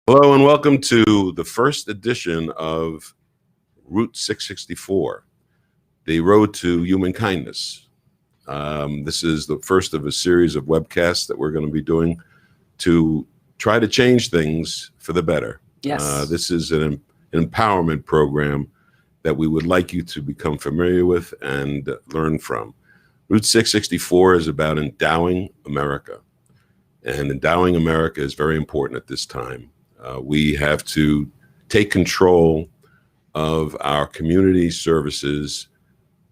Hello and welcome to the first edition of Route 664, the road to human kindness. This is the first of a series of webcasts that we're going to be doing to try to change things for the better. Yes. This is an empowerment program that we would like you to become familiar with and learn from. Route 664 is about endowing America. And endowing America is very important at this time. We have to take control of our community services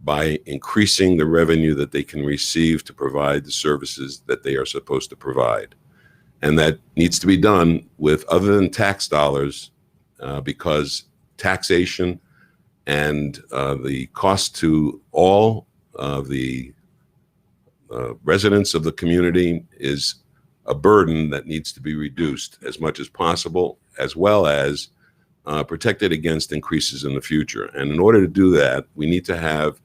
by increasing the revenue that they can receive to provide the services that they are supposed to provide. And that needs to be done with other than tax dollars, because taxation and the cost to all of the residents of the community is a burden that needs to be reduced as much as possible, as well as protected against increases in the future. And in order to do that, we need to have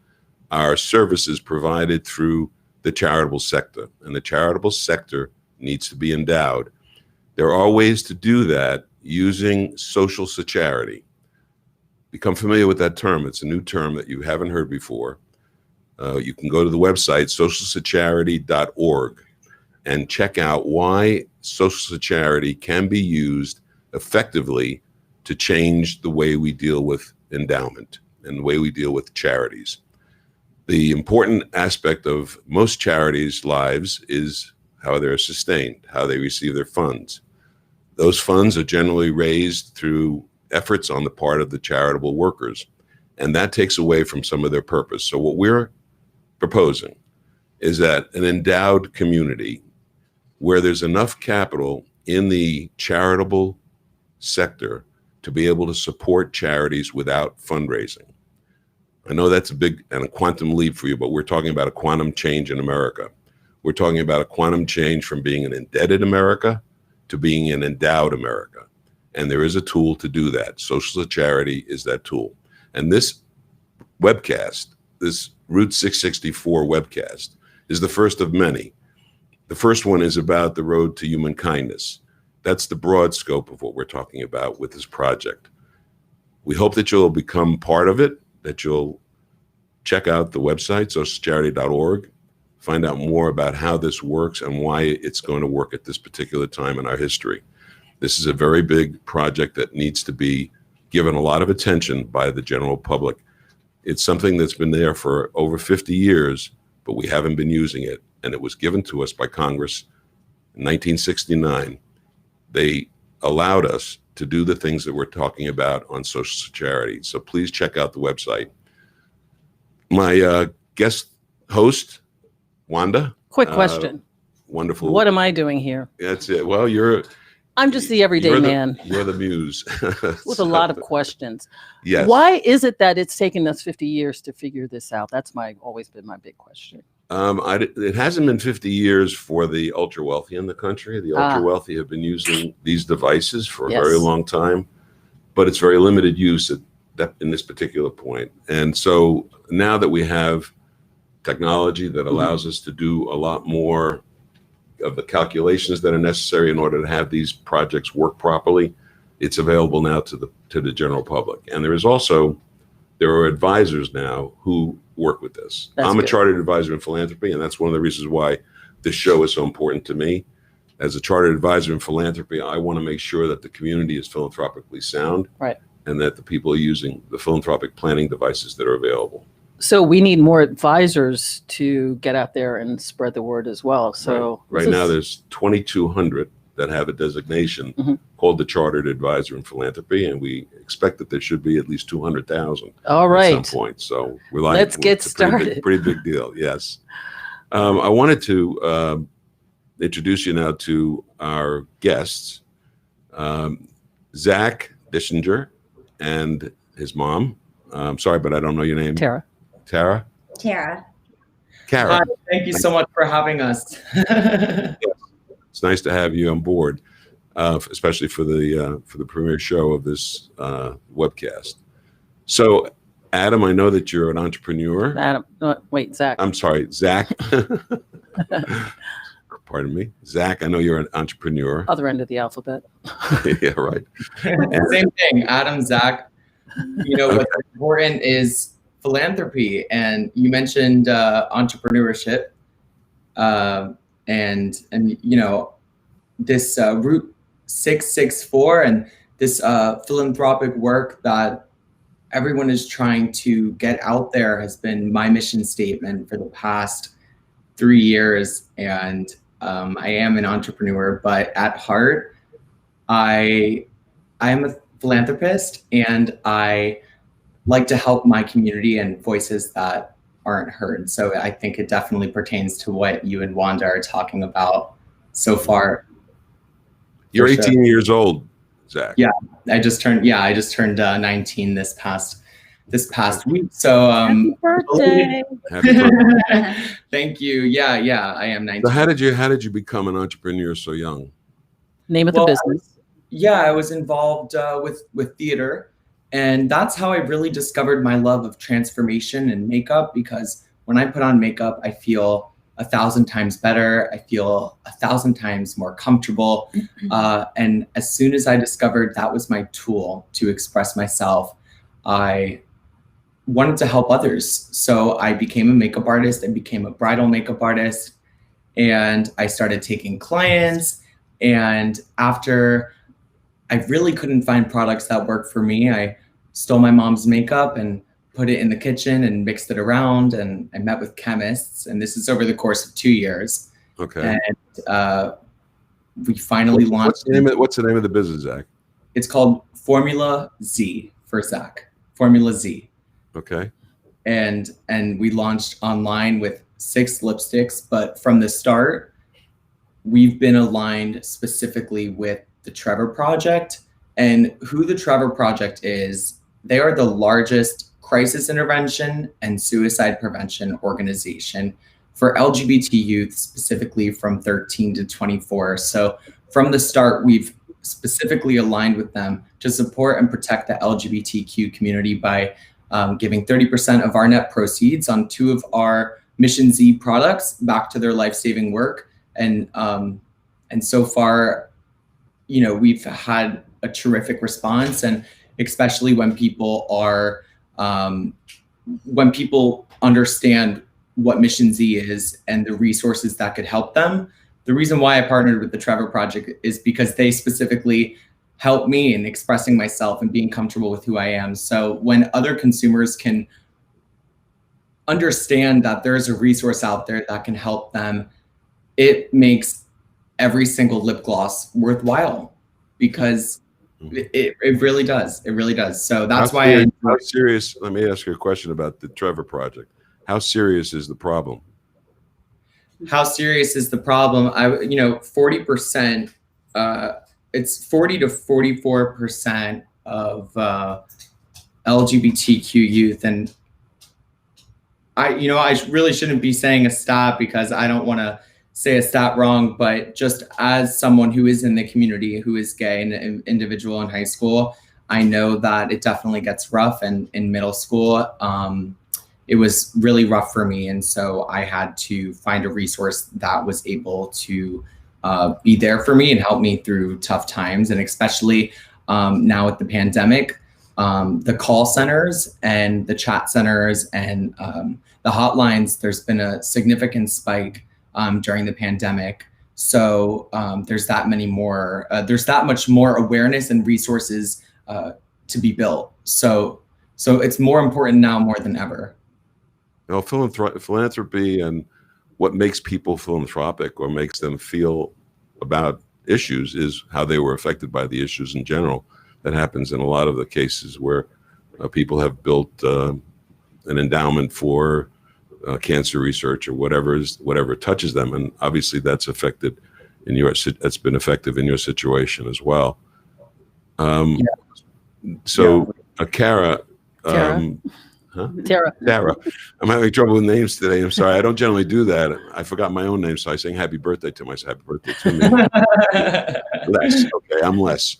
our services provided through the charitable sector, and the charitable sector needs to be endowed. There are ways to do that using social charity. Become familiar with that term. It's a new term that you haven't heard before. You can go to the website socialcharity.org and check out why social charity can be used effectively to change the way we deal with endowment and the way we deal with charities. The important aspect of most charities' lives is how they're sustained, how they receive their funds. Those funds are generally raised through efforts on the part of the charitable workers, and that takes away from some of their purpose. So what we're proposing is that an endowed community where there's enough capital in the charitable sector to be able to support charities without fundraising. I know that's a big and a quantum leap for you, but we're talking about a quantum change in America. We're talking about a quantum change from being an indebted America to being an endowed America. And there is a tool to do that. Social charity is that tool. And this webcast, this Route 664 webcast, is the first of many. The first one is about the road to human kindness. That's the broad scope of what we're talking about with this project. We hope that you'll become part of it, that you'll check out the website, socialcharity.org, find out more about how this works and why it's going to work at this particular time in our history. This is a very big project that needs to be given a lot of attention by the general public. It's something that's been there for over 50 years, but we haven't been using it. And it was given to us by Congress in 1969. They allowed us to do the things that we're talking about on social charity. So please check out the website. My guest host, Wanda. Quick question. Wonderful. What am I doing here? That's it. Well, I'm just the everyday man. You're the muse. With a lot of questions. Yes. Why is it that it's taken us 50 years to figure this out? That's always been my big question. It hasn't been 50 years for the ultra wealthy in the country. The ultra wealthy have been using these devices for a very long time, but it's very limited use in this particular point. And so now that we have technology that allows us to do a lot more of the calculations that are necessary in order to have these projects work properly, it's available now to the general public. And there are advisors now who work with this. I'm a chartered advisor in philanthropy, and that's one of the reasons why this show is so important to me. As a chartered advisor in philanthropy, I want to make sure that the community is philanthropically sound, right, and that the people are using the philanthropic planning devices that are available. So we need more advisors to get out there and spread the word as well. So right now there's 2,200 that have a designation called the Chartered Advisor in Philanthropy, and we expect that there should be at least 200,000 at some point. So let's get started. Pretty big deal, yes. I wanted to introduce you now to our guests, Zach Dishinger and his mom. I'm sorry, but I don't know your name. Tara. Tara? Tara. Kara. Hi, thank you so much for having us. It's nice to have you on board, especially for the premiere show of this webcast. So, Adam, I know that you're an entrepreneur. Adam, wait, Zach. I'm sorry, Zach. pardon me. Zach, I know you're an entrepreneur. Other end of the alphabet. Yeah, right. Same thing, Adam, Zach. What's important is philanthropy, and you mentioned entrepreneurship, and this Route 664 and this philanthropic work that everyone is trying to get out there has been my mission statement for the past 3 years. And I am an entrepreneur, but at heart, I am a philanthropist, and I like to help my community and voices that aren't heard. So I think it definitely pertains to what you and Wanda are talking about so far. You're 18 years old, Zach. Yeah, I just turned 19 this past week. So Happy birthday. Happy birthday. Thank you. Yeah, I am 19. So how did you become an entrepreneur so young? Name of the business. I was involved with theater, and that's how I really discovered my love of transformation and makeup, because when I put on makeup, I feel 1,000 times better. I feel 1,000 times more comfortable. And as soon as I discovered that was my tool to express myself, I wanted to help others. So I became a makeup artist and became a bridal makeup artist. And I started taking clients. And after I really couldn't find products that worked for me, I stole my mom's makeup and put it in the kitchen and mixed it around. And I met with chemists. And this is over the course of 2 years. Okay. And we finally launched. What's the name of the business, Zach? It's called Formula Z for Zach. Formula Z. Okay. And we launched online with 6 lipsticks, but from the start, we've been aligned specifically with the Trevor Project. And who the Trevor Project is, they are the largest crisis intervention and suicide prevention organization for LGBT youth, specifically from 13 to 24. So from the start, we've specifically aligned with them to support and protect the LGBTQ community by giving 30% of our net proceeds on 2 of our Mission Z products back to their life-saving work. And so far, we've had a terrific response, and especially when people are, when people understand what Mission Z is and the resources that could help them. The reason why I partnered with the Trevor Project is because they specifically help me in expressing myself and being comfortable with who I am. So when other consumers can understand that there's a resource out there that can help them, it makes every single lip gloss worthwhile, because it really does. It really does. So that's why. How serious? Let me ask you a question about the Trevor Project. How serious is the problem? How serious is the problem? 40%. It's 40 to 44% of LGBTQ youth, and I really shouldn't be saying a stat because I don't want to say a stat wrong, but just as someone who is in the community, who is gay and an individual in high school, I know that it definitely gets rough. And in middle school, it was really rough for me. And so I had to find a resource that was able to be there for me and help me through tough times. And especially now with the pandemic, the call centers and the chat centers and the hotlines, there's been a significant spike during the pandemic. So there's that much more awareness and resources to be built. So it's more important now more than ever. Now, philanthropy and what makes people philanthropic or makes them feel about issues is how they were affected by the issues in general. That happens in a lot of the cases where people have built an endowment for cancer research or whatever touches them, and obviously that's been effective in your situation as well. So, Tara. Tara. I'm having trouble with names today. I'm sorry. I don't generally do that. I forgot my own name, so I sang happy birthday to myself. Happy birthday to me. Less. Okay, I'm less.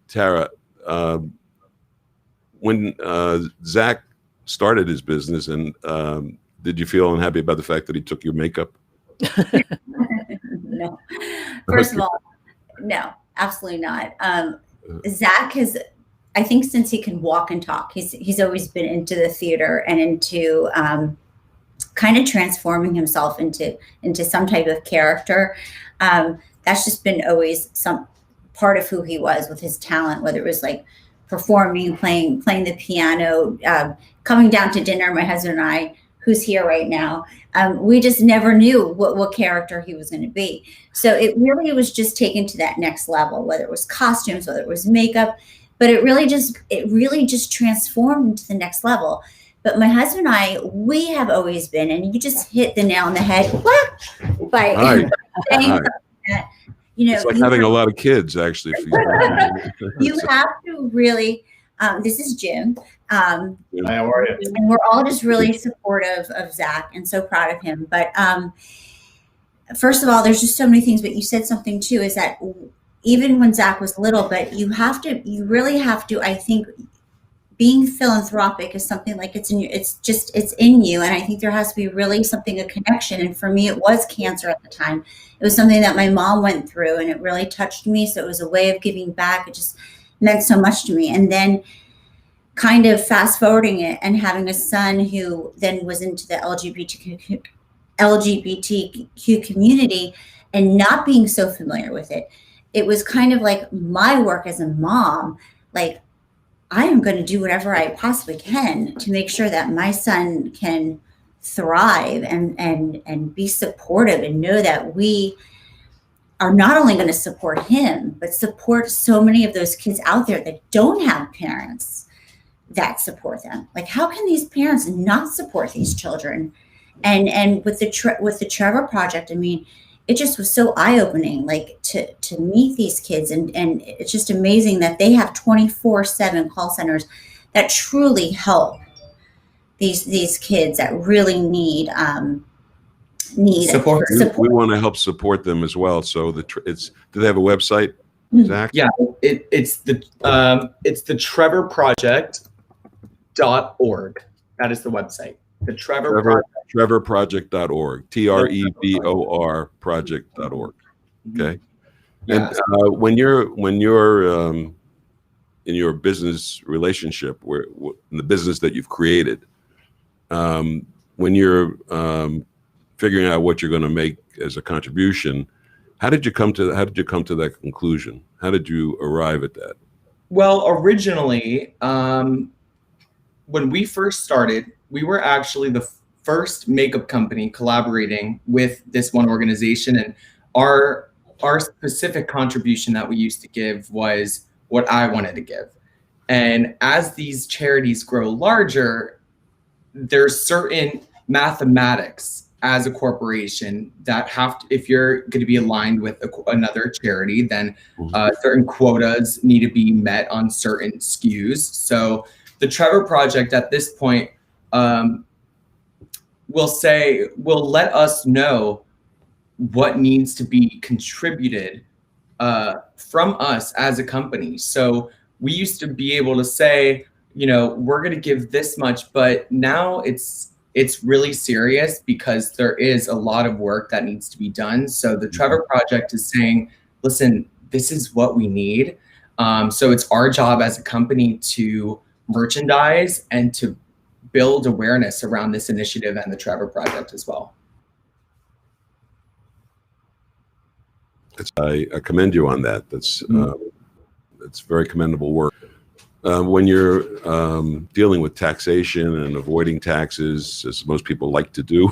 Tara, when Zach started his business, and did you feel unhappy about the fact that he took your makeup? No. First of all, no, absolutely not. Zach has, I think, since he can walk and talk, he's always been into the theater and into kind of transforming himself into some type of character. That's just been always some part of who he was with his talent, whether it was like performing, playing the piano, coming down to dinner, my husband and I, who's here right now. We just never knew what character he was going to be. So it really was just taken to that next level, whether it was costumes, whether it was makeup, but it really just transformed into the next level. But my husband and I, we have always been, and you just hit the nail on the head by saying that, it's like having a lot of kids, actually. You have to really, this is Jim. Hi, how are you? And we're all just really supportive of Zach and so proud of him. But first of all, there's just so many things, but you said something too, is that even when Zach was little, but you really have to, I think, being philanthropic is something like it's in you. And I think there has to be really a connection. And for me, it was cancer at the time. It was something that my mom went through and it really touched me. So it was a way of giving back. It just meant so much to me. And then kind of fast forwarding it and having a son who then was into the LGBTQ community and not being so familiar with it. It was kind of like my work as a mom, like, I am going to do whatever I possibly can to make sure that my son can thrive and be supportive and know that we are not only going to support him, but support so many of those kids out there that don't have parents that support them. Like, how can these parents not support these children? And with the Trevor Project, I mean, it just was so eye-opening, like to meet these kids. And it's just amazing that they have 24/7 call centers that truly help these kids that really need support. We want to help support them as well. So do they have a website, Zach? Yeah, it's the trevorproject.org. That is the website. The trevorproject.org. TREVOR project.org. Okay. Yeah. And when you're in your business relationship, in the business that you've created, when you're figuring out what you're going to make as a contribution, how did you come to that conclusion? How did you arrive at that? Well, originally, when we first started, we were actually the first makeup company collaborating with this one organization. And our specific contribution that we used to give was what I wanted to give. And as these charities grow larger, there's certain mathematics as a corporation that if you're going to be aligned with another charity, then certain quotas need to be met on certain SKUs. So the Trevor Project at this point will let us know what needs to be contributed from us as a company. So we used to be able to say, we're going to give this much, but now it's really serious because there is a lot of work that needs to be done. So the Trevor Project is saying, listen, this is what we need. So it's our job as a company to merchandise and to build awareness around this initiative and the Trevor Project as well. I commend you on that. That's very commendable work. When you're dealing with taxation and avoiding taxes, as most people like to do,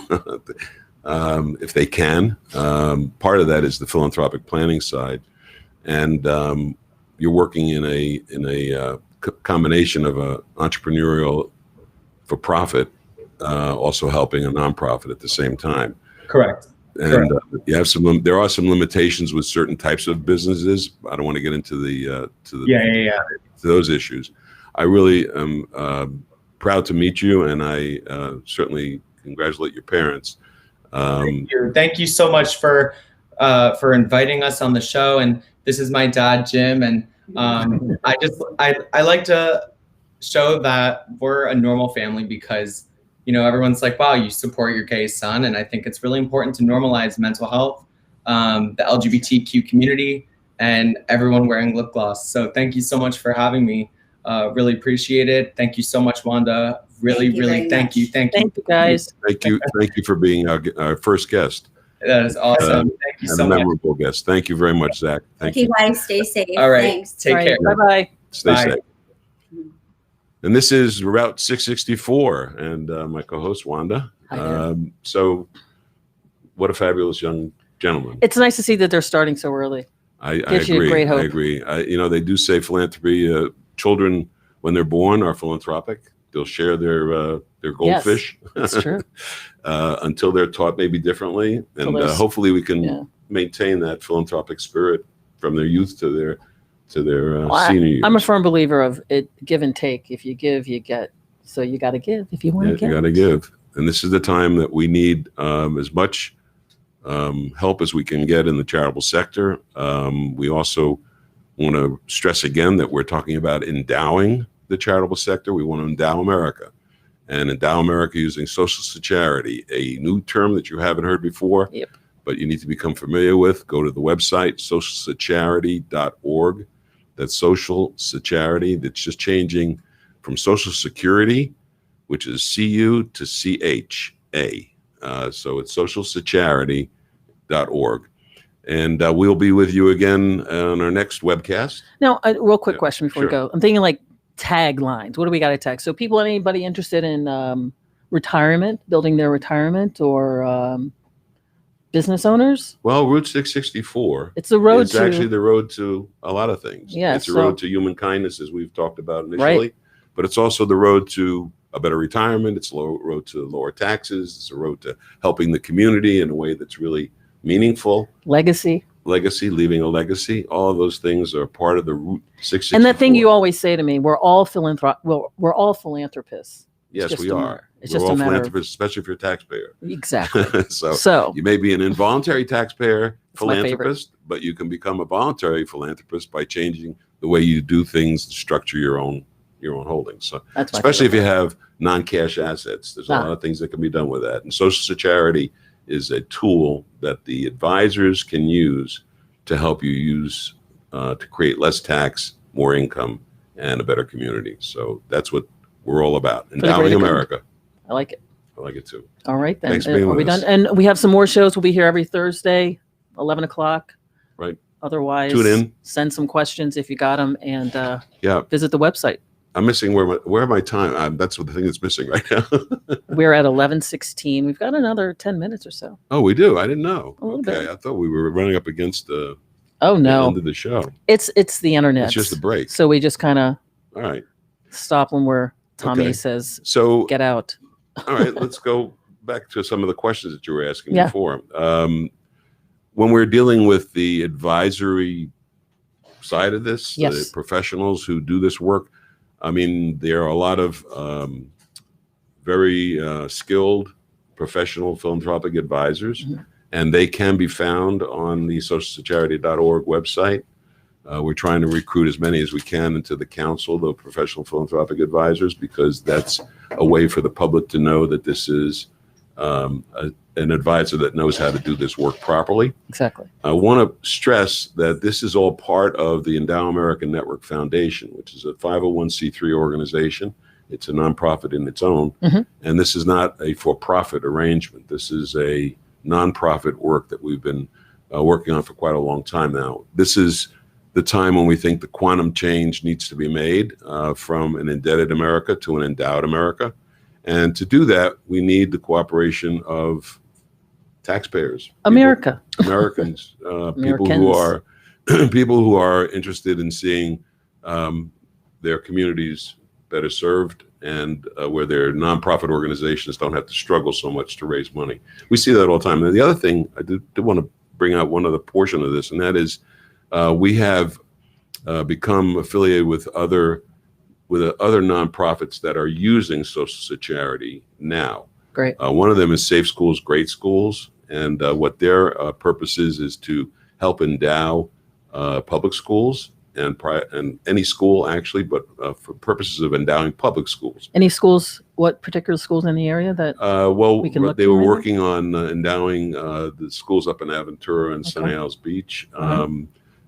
if they can, part of that is the philanthropic planning side, and you're working in a combination of a entrepreneurial for profit, also helping a nonprofit at the same time. Correct. And you have there are some limitations with certain types of businesses. I don't want to get into to those issues. I really am proud to meet you, and I certainly congratulate your parents. Thank you so much for inviting us on the show. And this is my dad, Jim, and I like to show that we're a normal family because everyone's like, wow, you support your gay son. And I think it's really important to normalize mental health, the LGBTQ community, and everyone wearing lip gloss. So thank you so much for having me. Really appreciate it. Thank you so much, Wanda. Really, thank you. Thank you, guys. Thank you for being our first guest. That is awesome. Thank you so much. A memorable guest. Thank you very much, Zach. Thank you. guys, stay safe. All right. Thanks. Take care. Bye-bye. Stay Bye. safe. And this is Route 664, and my co-host Wanda. So, what a fabulous young gentleman. It's nice to see that they're starting so early. I Gives you agree. great hope. I agree. They do say philanthropy. Children, when they're born, are philanthropic. They'll share their goldfish. Yes, that's true. Until they're taught maybe differently, and hopefully we can maintain that philanthropic spirit from their youth to their senior years. I'm a firm believer of it, give and take. If you give, you get. So you got to give if you want to give. You got to give, and this is the time that we need as much help as we can get in the charitable sector. We also want to stress again that we're talking about endowing the charitable sector. We want to endow America, and endow America using social security, a new term that you haven't heard before. Yep. But you need to become familiar with. Go to the website, socialsecurity.org. That's social security. That's just changing from Social Security, which is CU, to CHA. So it's socialsecurity.org. And we'll be with you again on our next webcast. Now, a real quick question before we Sure. go. I'm thinking like taglines. What do we got to tag? So anybody interested in retirement, building their retirement, or business owners? Well, Route 664. It's the road It's to actually the road to a lot of things. Yeah, it's a road to human kindness, as we've talked about initially. Right. But it's also the road to a better retirement. It's a road to lower taxes. It's a road to helping the community in a way that's really meaningful. legacy. Leaving a legacy. All of those things are part of the Route 664. And that thing you always say to me, we're all philanthropists. Yes, just we a are. matter- it's We're just a all matter of- philanthropists, especially if you're a taxpayer. Exactly. So you may be an involuntary taxpayer It's my favorite. philanthropist, but you can become a voluntary philanthropist by changing the way you do things and structure your own holdings. So That's my especially if favorite. you have non-cash assets, there's a lot of things that can be done with that. And Social Security is a tool that the advisors can use to help you use to create less tax, more income, and a better community. So that's what we're all about. the Endowing greater good. America. I like it. I like it too. All right then. Thanks for being Are with we done? us. And we have some more shows. We'll be here every Thursday, 11 o'clock. Right. Otherwise, Tune in. Send some questions if you got them, and Yeah. visit the website. I'm missing where my time. That's the thing that's missing right now. We're at 11:16. We've got another 10 minutes or so. Oh, we do. I didn't know. A little Okay, bit. I thought we were running up against the Oh end no, of the show. it's the internet. It's just a break. So we just kind of All right. stop when Tommy Okay. says So, get out. all right, let's go back to some of the questions that you were asking Yeah. before. When we're dealing with the advisory side of this, Yes. the professionals who do this work, I mean, there are a lot of very skilled professional philanthropic advisors, Mhm. and they can be found on the socialsecurity.org website. We're trying to recruit as many as we can into the council, the professional philanthropic advisors, because that's a way for the public to know that this is an advisor that knows how to do this work properly. Exactly. I want to stress that this is all part of the Endow America Network Foundation, which is a 501c3 organization. It's a nonprofit in its own, Mhm. and this is not a for-profit arrangement. This is a nonprofit work that we've been working on for quite a long time now. This is the time when we think the quantum change needs to be made from an indebted America to an endowed America. And to do that, we need the cooperation of taxpayers, America. Americans, people who are interested in seeing their communities better served, and where their nonprofit organizations don't have to struggle so much to raise money. We see that all the time. And the other thing, I did want to bring out one other portion of this, and that is we have become affiliated with other nonprofits that are using Social Security now. Great. One of them is Safe Schools, Great Schools, and what their purpose is to help endow public schools and any school actually, but for purposes of endowing public schools. Any schools? What particular schools in the area that? Well, we can look they to were maybe? working on endowing the schools up in Aventura and Sunny Isles Beach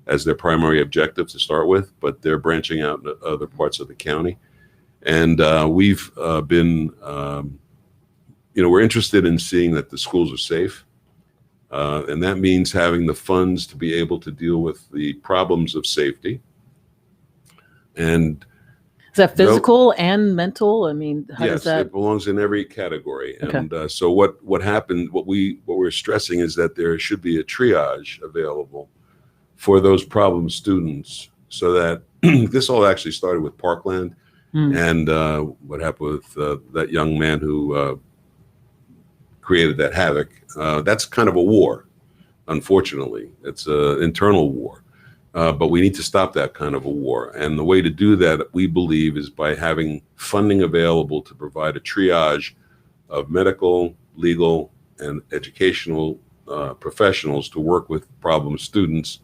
as their primary objective to start with, but they're branching out into other parts of the county. And we've been, we're interested in seeing that the schools are safe. And that means having the funds to be able to deal with the problems of safety. And Is that physical and mental? I mean, how yes, does that? it belongs in every category. Okay. And so what happened, what we're stressing is that there should be a triage available for those problem students, so that this all actually started with Parkland and what happened with that young man who created that havoc. That's kind of a war, unfortunately. It's an internal war. But we need to stop that kind of a war. And the way to do that, we believe, is by having funding available to provide a triage of medical, legal, and educational professionals to work with problem students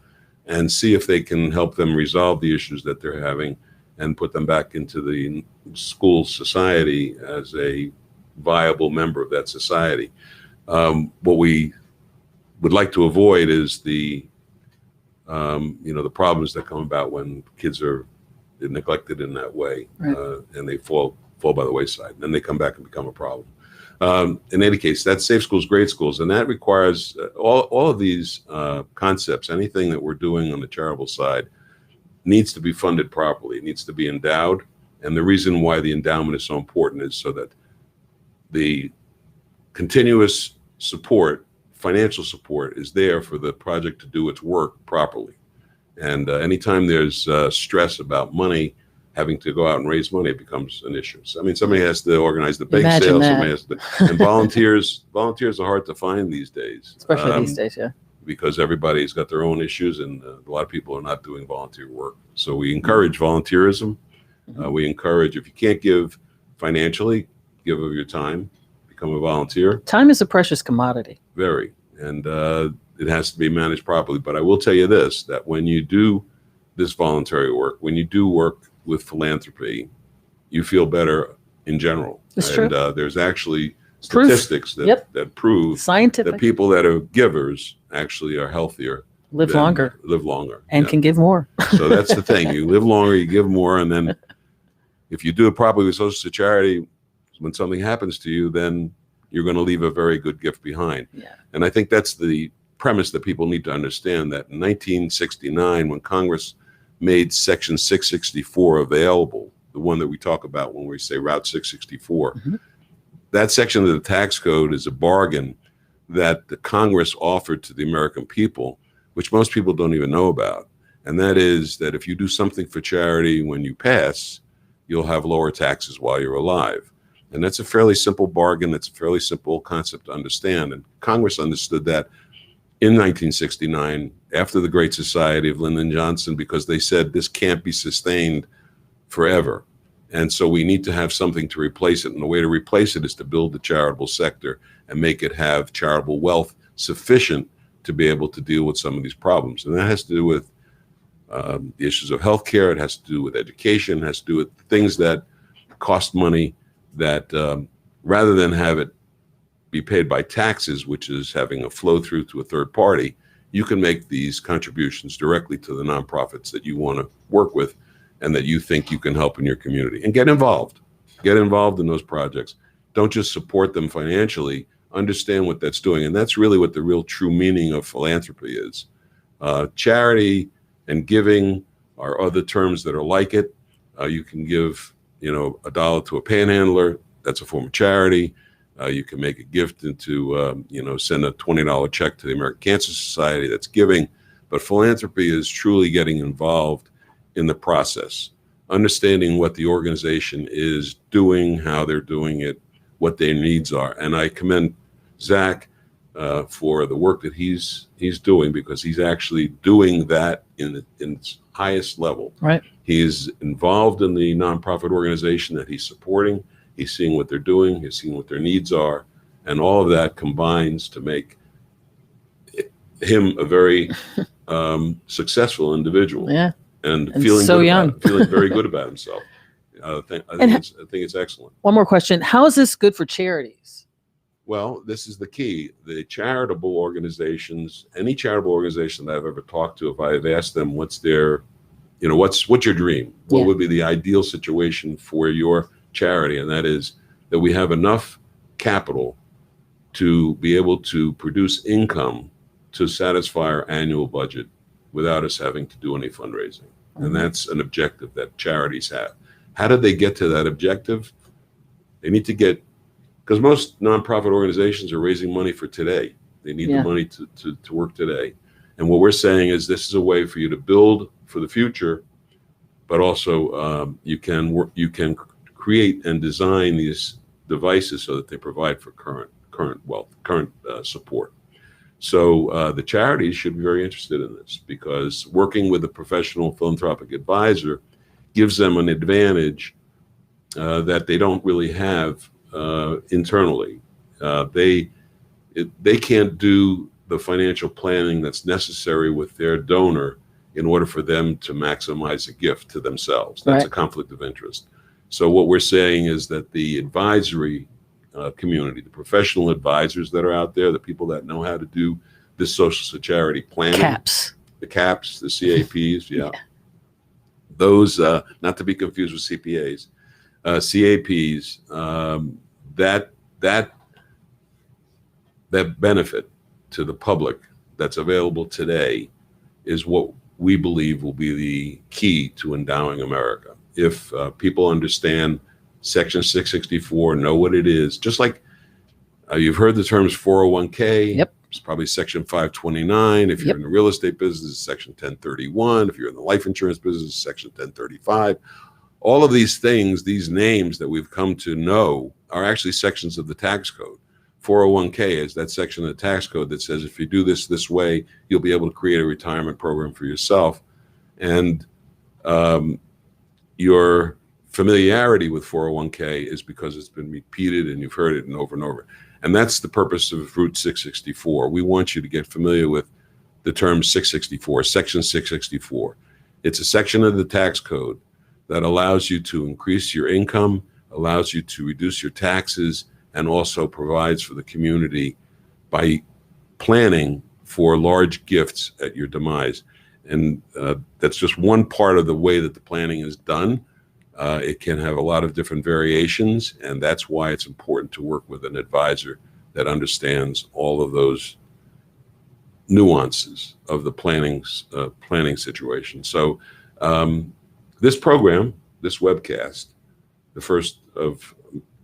and see if they can help them resolve the issues that they're having and put them back into the school society as a viable member of that society. What we would like to avoid is the problems that come about when kids are neglected in that way, and they fall by the wayside, and then they come back and become a problem. In any case, that's safe schools, great schools, and that requires all of these concepts. Anything that we're doing on the charitable side needs to be funded properly. It needs to be endowed, and the reason why the endowment is so important is so that the continuous support, financial support, is there for the project to do its work properly. And anytime there's stress about money, having to go out and raise money, it becomes an issue. So, I mean, somebody has to organize the bake sale. Somebody has to, and volunteers are hard to find these days. Especially these days, yeah. Because everybody's got their own issues, and a lot of people are not doing volunteer work. So we encourage volunteerism. We encourage, if you can't give financially, give of your time, become a volunteer. Time is a precious commodity. Very. And it has to be managed properly. But I will tell you this, that when you do this voluntary work, when you do work with philanthropy, you feel better in general. It's true. And there's actually statistics that prove that people that are givers actually are healthier, live longer, and can give more. So that's the thing. You live longer, you give more, and then if you do it properly with social charity, when something happens to you, then you're going to leave a very good gift behind. Yeah. And I think that's the premise that people need to understand, that in 1969, when Congress made Section 664 available, the one that we talk about when we say Route 664, that section of the tax code is a bargain that the Congress offered to the American people, which most people don't even know about. And that is that if you do something for charity when you pass, you'll have lower taxes while you're alive. And that's a fairly simple bargain. That's a fairly simple concept to understand. And Congress understood that in 1969, after the Great Society of Lyndon Johnson, because they said this can't be sustained forever. And so we need to have something to replace it. And the way to replace it is to build the charitable sector and make it have charitable wealth sufficient to be able to deal with some of these problems. And that has to do with the issues of healthcare. It has to do with education. It has to do with things that cost money, that rather than have it be paid by taxes, which is having a flow through to a third party, you can make these contributions directly to the nonprofits that you want to work with and that you think you can help in your community. And get involved. Get involved in those projects. Don't just support them financially. Understand what that's doing. And that's really what the real true meaning of philanthropy is. Charity and giving are other terms that are like it. You can give $1 to a panhandler. That's a form of charity. You can make a gift into, send a $20 check to the American Cancer Society. That's giving. But philanthropy is truly getting involved in the process, understanding what the organization is doing, how they're doing it, what their needs are. And I commend Zach for the work that he's doing, because he's actually doing that in its highest level. Right. He is involved in the nonprofit organization that he's supporting. He's seeing what they're doing. He's seeing what their needs are. And all of that combines to make him a very successful individual. Yeah. and And feeling so good young. about it, feeling very good about himself. I think it's excellent. One more question. How is this good for charities? Well, this is the key. The charitable organizations, any charitable organization that I've ever talked to, if I've asked them what's their, what's your dream? What would be the ideal situation for your charity? And that is that we have enough capital to be able to produce income to satisfy our annual budget without us having to do any fundraising. And that's an objective that charities have. How did they get to that objective? They need to get, because most nonprofit organizations are raising money for today. They need the money to work today. And what we're saying is this is a way for you to build for the future, but also you can create and design these devices so that they provide for current support. So the charities should be very interested in this, because working with a professional philanthropic advisor gives them an advantage that they don't really have internally. They can't do the financial planning that's necessary with their donor in order for them to maximize a gift to themselves. That's a conflict of interest. So what we're saying is that the advisory community, the professional advisors that are out there, the people that know how to do this social charity planning, the CAPs, the CAPs, those, not to be confused with CPAs, CAPs, that benefit to the public that's available today is what we believe will be the key to endowing America. If people understand Section 664, know what it is, just like you've heard the terms 401k. Yep. It's probably Section 529. If you're in the real estate business, it's Section 1031. If you're in the life insurance business, it's Section 1035. All of these things, these names that we've come to know, are actually sections of the tax code. 401k is that section of the tax code that says if you do this way, you'll be able to create a retirement program for yourself. And your familiarity with 401k is because it's been repeated and you've heard it over and over. And that's the purpose of Route 664. We want you to get familiar with the term 664, Section 664. It's a section of the tax code that allows you to increase your income, allows you to reduce your taxes, and also provides for the community by planning for large gifts at your demise. And that's just one part of the way that the planning is done. It can have a lot of different variations, and that's why it's important to work with an advisor that understands all of those nuances of the planning situation. So this program, this webcast, the first of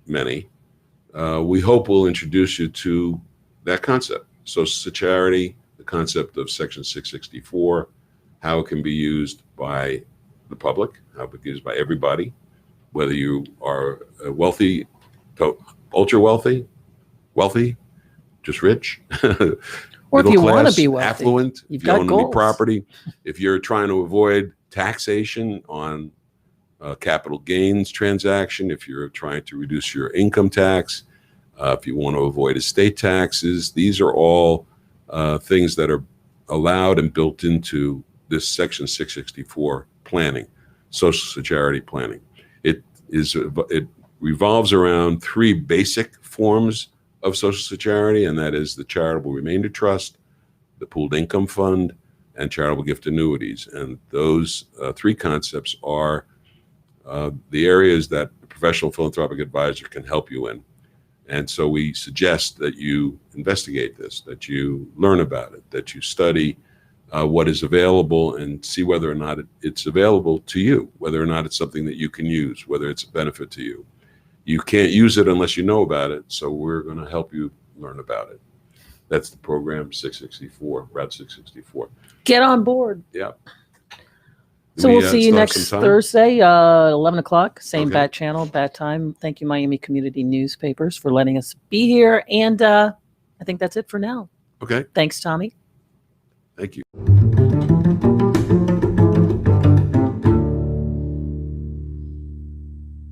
many, we hope will introduce you to that concept. Social charity, the concept of Section 664, how it can be used by the public, how it can be used by everybody, whether you are wealthy, ultra wealthy, just rich, or if you want to be wealthy, affluent, if you own any property, if you're trying to avoid taxation on capital gains transaction, if you're trying to reduce your income tax, if you want to avoid estate taxes, these are all things that are allowed and built into this Section 664 planning, social charity planning. It revolves around three basic forms of social charity, and that is the charitable remainder trust, the pooled income fund, and charitable gift annuities. And those three concepts are the areas that a professional philanthropic advisor can help you in. And so we suggest that you investigate this, that you learn about it, that you study what is available and see whether or not it's available to you, whether or not it's something that you can use, whether it's a benefit to you. You can't use it unless you know about it, so we're going to help you learn about it. That's the program 664, Route 664. Get on board. Yeah. So we'll see you next Thursday, 11 o'clock, same bat channel, bat time. Thank you, Miami Community Newspapers, for letting us be here. And I think that's it for now. Okay. Thanks, Tommy. Thank you.